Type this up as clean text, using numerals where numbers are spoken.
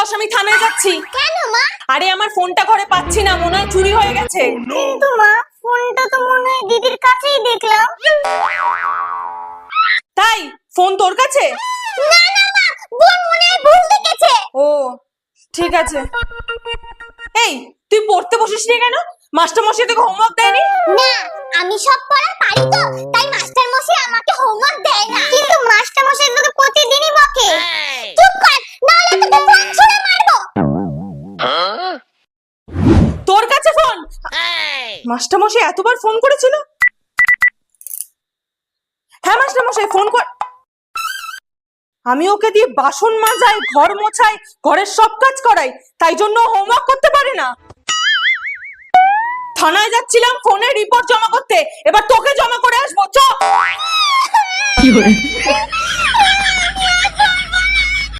বস, আমি থানায় যাচ্ছি। কেন মা? আরে আমার ফোনটা ঘরে পাচ্ছি না, মনে হয় চুরি হয়ে গেছে। কিন্তু মা, ফোনটা তো মনে হয় দিদির কাছেই দেখলাম। তাই ফোন তোর কাছে? না না মা, বোন মনে হয় ভুল দেখেছে। ও ঠিক আছে। এই তুই পড়তে বসিস নি কেন? মাস্টার মশাই তোকে হোমওয়ার্ক দেয়নি? না, আমি সব পড়া পারি তো, তাই মাস্টার মশাই আমাকে হোমওয়ার্ক দেয় না। কিন্তু মাস্টার মশাই তোকে প্রতিদিনই বকে। চুপ কর, নাহলে তোকে ফোন ছুঁড়ে মারবো। তোর কাছে ফোন? মাস্টার মশাই এতবার ফোন করেছিল? হ্যাঁ মাস্টার মশাই ফোন কর। আমি ওকে দিয়ে বাসন মাজাই, ঘর মোছাই, ঘরের সব কাজ করাই, তাই জন্য হোমওয়ার্ক করতে পারে না। থানায় যাচ্ছিলাম ফোনের রিপোর্ট জমা করতে, এবার তোকে জমা করে আসবো। চ।